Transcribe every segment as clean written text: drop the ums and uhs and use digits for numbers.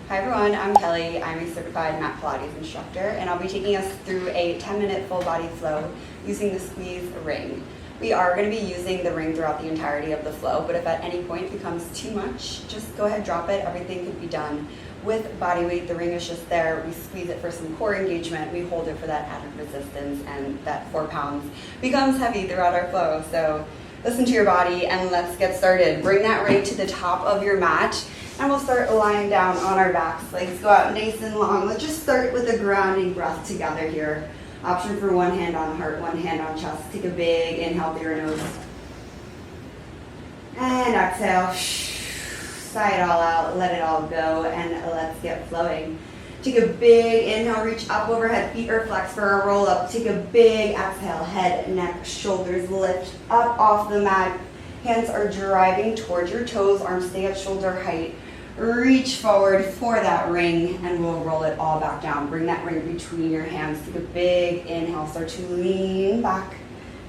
Hi everyone, I'm Kelly. I'm a certified mat Pilates instructor, and I'll be taking us through a 10-minute full body flow using the squeeze ring. We are going to be using the ring throughout the entirety of the flow, but if at any point it becomes too much, just go ahead, drop it. Everything can be done with body weight. The ring is just there. We squeeze it for some core engagement. We hold it for that added resistance, and that 4 pounds becomes heavy throughout our flow. So listen to your body and let's get started. Bring that ring to the top of your mat. And we'll start lying down on our backs. Legs go out nice and long. Let's just start with a grounding breath together here. Option for one hand on heart, one hand on chest. Take a big inhale through your nose. And exhale. Sigh it all out, let it all go, and let's get flowing. Take a big inhale, reach up overhead, feet are flexed for a roll up. Take a big exhale, head, neck, shoulders lift up off the mat. Hands are driving towards your toes, arms stay at shoulder height. Reach forward for that ring and we'll roll it all back down. Bring that ring between your hands. Take a big inhale, start to lean back,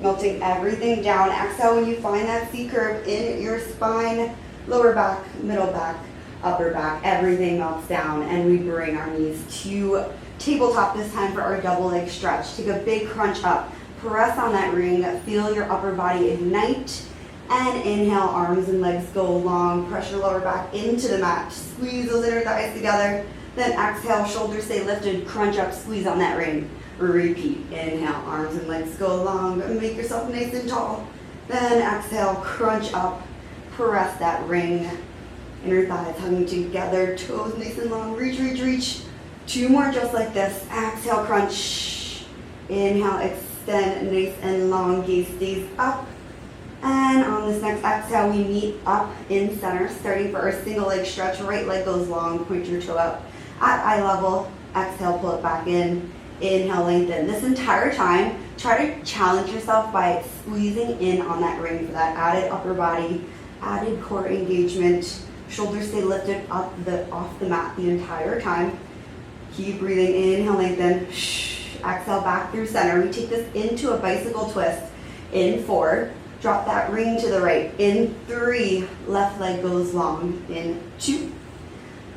melting everything down. Exhale when you find that C curve in your spine, lower back, middle back, upper back, everything melts down and we bring our knees to tabletop this time for our double leg stretch. Take a big crunch up, press on that ring, feel your upper body ignite. And inhale, arms and legs go long, pressure lower back into the mat, squeeze those inner thighs together, then exhale, shoulders stay lifted, crunch up, squeeze on that ring, repeat, inhale, arms and legs go long, make yourself nice and tall, then exhale, crunch up, press that ring, inner thighs hugging together, toes nice and long, reach, reach, reach, 2 more just like this, exhale, crunch, inhale, extend, nice and long, gaze stays up. And on this next exhale, we meet up in center, starting for our single leg stretch. Right leg goes long, point your toe out at eye level. Exhale, pull it back in. Inhale, lengthen. This entire time, try to challenge yourself by squeezing in on that ring for that added upper body, added core engagement. Shoulders stay lifted up off the mat the entire time. Keep breathing. Inhale, lengthen. Exhale, back through center. We take this into a bicycle twist in 4. Drop that ring to the right. In 3, left leg goes long. In 2,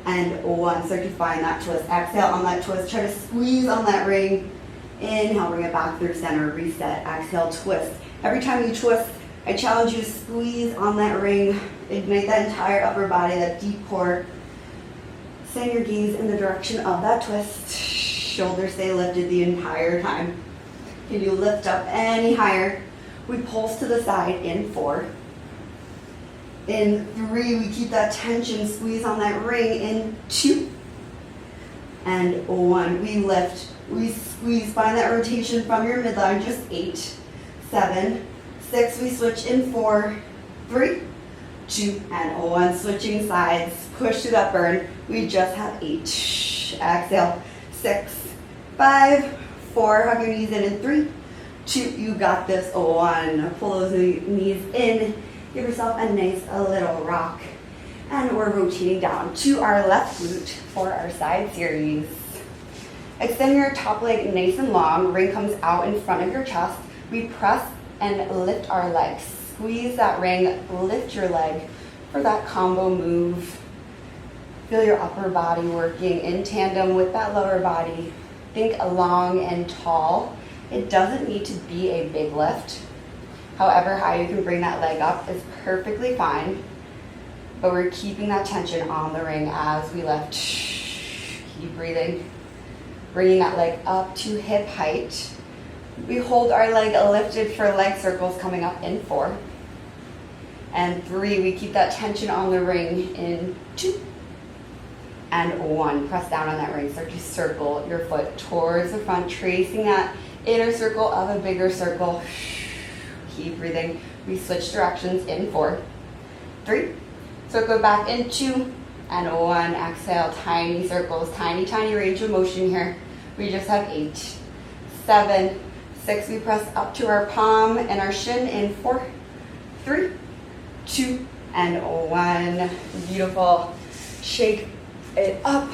and 1. Start to find that twist. Exhale on that twist. Try to squeeze on that ring. Inhale, bring it back through center. Reset. Exhale, twist. Every time you twist, I challenge you to squeeze on that ring. Ignite that entire upper body, that deep core. Send your gaze in the direction of that twist. Shoulders stay lifted the entire time. Can you lift up any higher? We pulse to the side in 4. In 3, we keep that tension, squeeze on that ring. In 2, and 1. We lift, we squeeze, find that rotation from your midline, just 8, 7, 6, we switch in 4, 3, 2, and 1. Switching sides, push to that burn. We just have 8. Exhale, 6, 5, 4, hug your knees in 3, 2, you got this. 1, pull those knees in, give yourself a nice little rock, and we're rotating down to our left glute for our side series. Extend your top leg nice and long, ring comes out in front of your chest. We press and lift our legs, squeeze that ring, lift your leg for that combo move. Feel your upper body working in tandem with that lower body. Think long and tall. It doesn't need to be a big lift. However high you can bring that leg up is perfectly fine. But we're keeping that tension on the ring as we lift. Keep breathing. Bringing that leg up to hip height. We hold our leg lifted for leg circles coming up in 4. And 3, we keep that tension on the ring in 2. And 1, press down on that ring. Start to circle your foot towards the front, tracing that inner circle of a bigger circle. Keep breathing. We switch directions in 4, 3, circle back in 2, and 1. Exhale, tiny circles, tiny, tiny range of motion here. We just have 8, 7, 6. We press up to our palm and our shin in 4, 3, 2, and 1. Beautiful. Shake it up.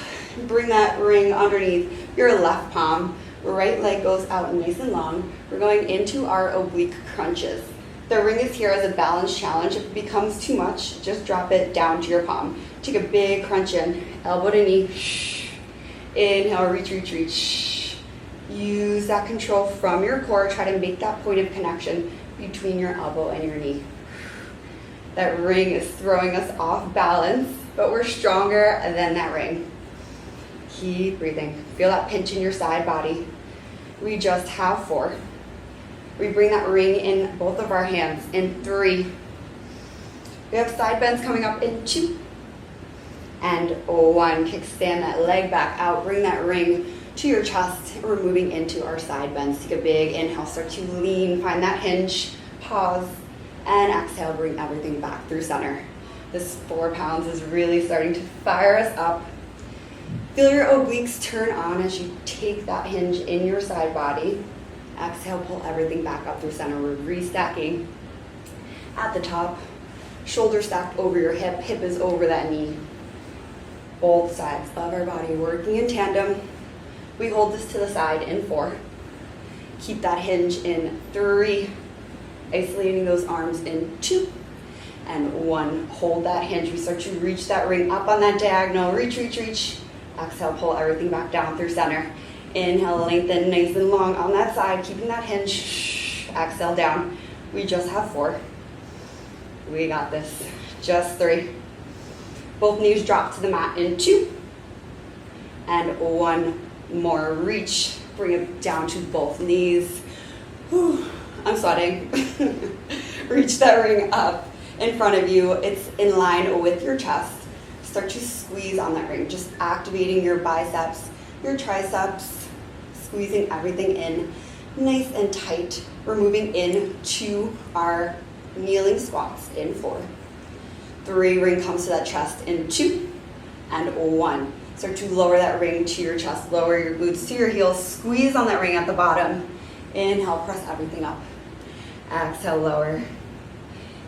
Bring that ring underneath your left palm. Right leg goes out nice and long. We're going into our oblique crunches. The ring is here as a balance challenge. If it becomes too much, just drop it down to your palm. Take a big crunch in, elbow to knee. Inhale, reach, reach, reach. Use that control from your core. Try to make that point of connection between your elbow and your knee. That ring is throwing us off balance, but we're stronger than that ring. Keep breathing. Feel that pinch in your side body. We just have 4. We bring that ring in both of our hands in 3. We have side bends coming up in 2. And 1. Kickstand that leg back out. Bring that ring to your chest. We're moving into our side bends. Take a big inhale. Start to lean. Find that hinge. Pause. And exhale. Bring everything back through center. This 4 pounds is really starting to fire us up. Feel your obliques turn on as you take that hinge in your side body. Exhale. Pull everything back up through center. We're restacking at the top. Shoulder stacked over your hip. Hip is over that knee. Both sides of our body working in tandem. We hold this to the side in 4. Keep that hinge in 3. Isolating those arms in 2. And 1. Hold that hinge. We start to reach that ring up on that diagonal. Reach, reach, reach. Exhale, pull everything back down through center. Inhale, lengthen nice and long on that side. Keeping that hinge. Exhale down. We just have 4. We got this. Just 3. Both knees drop to the mat in 2. And 1 more. Reach. Bring it down to both knees. Whew, I'm sweating. Reach that ring up in front of you. It's in line with your chest. Start to squeeze on that ring. Just activating your biceps, your triceps, squeezing everything in nice and tight. We're moving into our kneeling squats in 4. 3, ring comes to that chest in 2, and 1. Start to lower that ring to your chest, lower your glutes to your heels, squeeze on that ring at the bottom. Inhale, press everything up. Exhale, lower.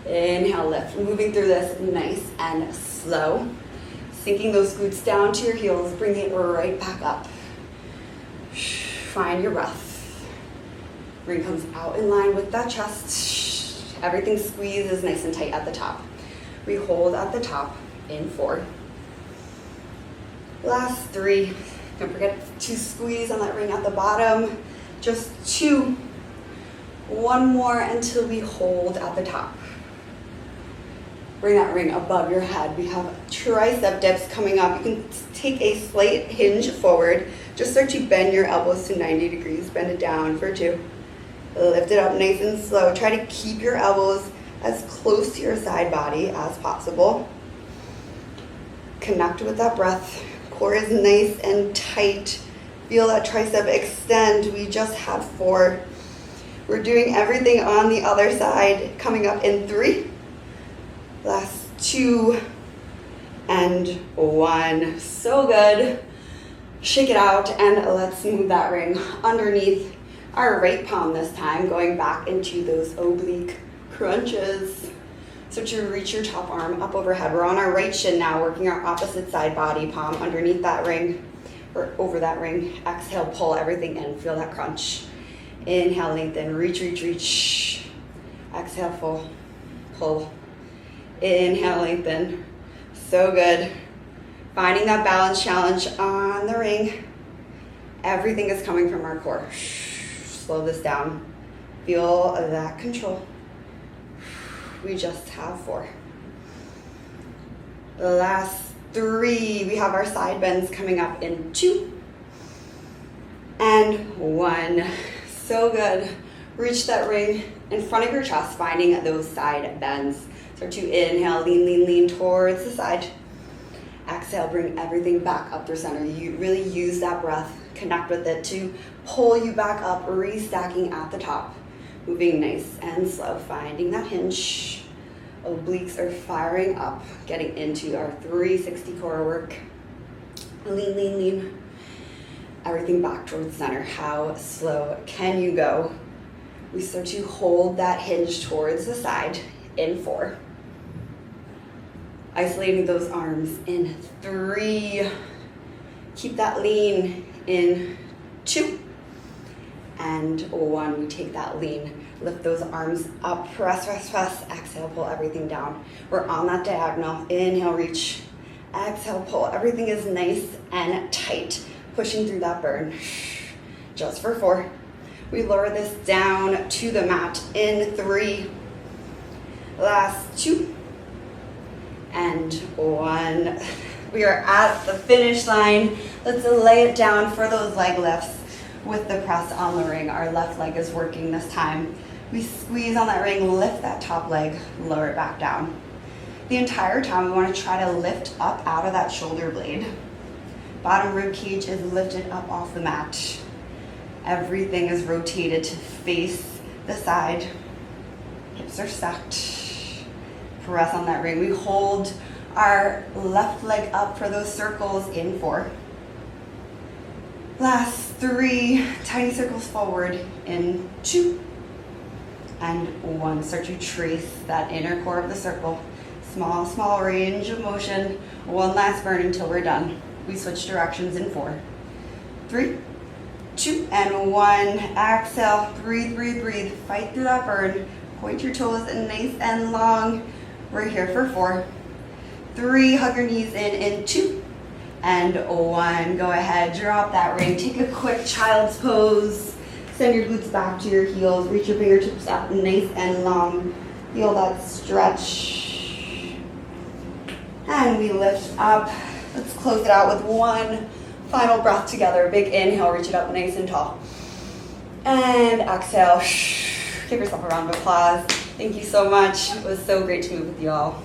Inhale, lift. Moving through this nice and slow. Sinking those glutes down to your heels, bring it right back up. Find your breath. Ring comes out in line with that chest. Everything squeezes nice and tight at the top. We hold at the top in 4. Last 3. Don't forget to squeeze on that ring at the bottom. Just 2. 1 more until we hold at the top. Bring that ring above your head. We have tricep dips coming up. You can take a slight hinge forward. Just start to bend your elbows to 90 degrees. Bend it down for 2. Lift it up nice and slow. Try to keep your elbows as close to your side body as possible. Connect with that breath. Core is nice and tight. Feel that tricep extend. We just had 4. We're doing everything on the other side. Coming up in 3. Last 2. And 1. So good. Shake it out and let's move that ring underneath our right palm this time. Going back into those oblique crunches. So to reach your top arm up overhead. We're on our right shin now, working our opposite side body, palm underneath that ring, or over that ring. Exhale, pull everything in, feel that crunch. Inhale, lengthen, reach, reach, reach. Exhale, full, pull. Inhale, lengthen. So good. Finding that balance challenge on the ring. Everything is coming from our core. Slow this down. Feel that control. We just have 4. The last 3, we have our side bends coming up in 2 and 1. So good. Reach that ring in front of your chest, finding those side bends. Start to inhale, lean, lean, lean towards the side. Exhale, bring everything back up through center. You really use that breath, connect with it to pull you back up, restacking at the top. Moving nice and slow, finding that hinge. Obliques are firing up, getting into our 360 core work. Lean, lean, lean. Everything back towards center. How slow can you go? We start to hold that hinge towards the side in 4. Isolating those arms in 3. Keep that lean in 2. And 1, we take that lean. Lift those arms up, press, press, press. Exhale, pull everything down. We're on that diagonal. Inhale, reach. exhale, pull. Everything is nice and tight, pushing through that burn. Just for 4. We lower this down to the mat in 3. Last 2. And 1. We are at the finish line. Let's lay it down for those leg lifts with the press on the ring. Our left leg is working this time. We squeeze on that ring, lift that top leg, lower it back down. The entire time we want to try to lift up out of that shoulder blade. Bottom rib cage is lifted up off the mat. Everything is rotated to face the side. Hips are stacked. Press on that ring. We hold our left leg up for those circles in 4. Last 3, tiny circles forward in 2 and 1. Start to trace that inner core of the circle. Small, small range of motion. 1 last burn until we're done. We switch directions in 4. 3, 2, and 1. Exhale, breathe, breathe, breathe. Fight through that burn. Point your toes nice and long. We're here for 4. 3, hug your knees in 2 and 1. Go ahead, drop that ring. Take a quick child's pose. Send your glutes back to your heels. Reach your fingertips up nice and long. Feel that stretch. And we lift up. Let's close it out with 1 final breath together. Big inhale, reach it up nice and tall. And exhale. Give yourself a round of applause. Thank you so much. It was so great to move with you all.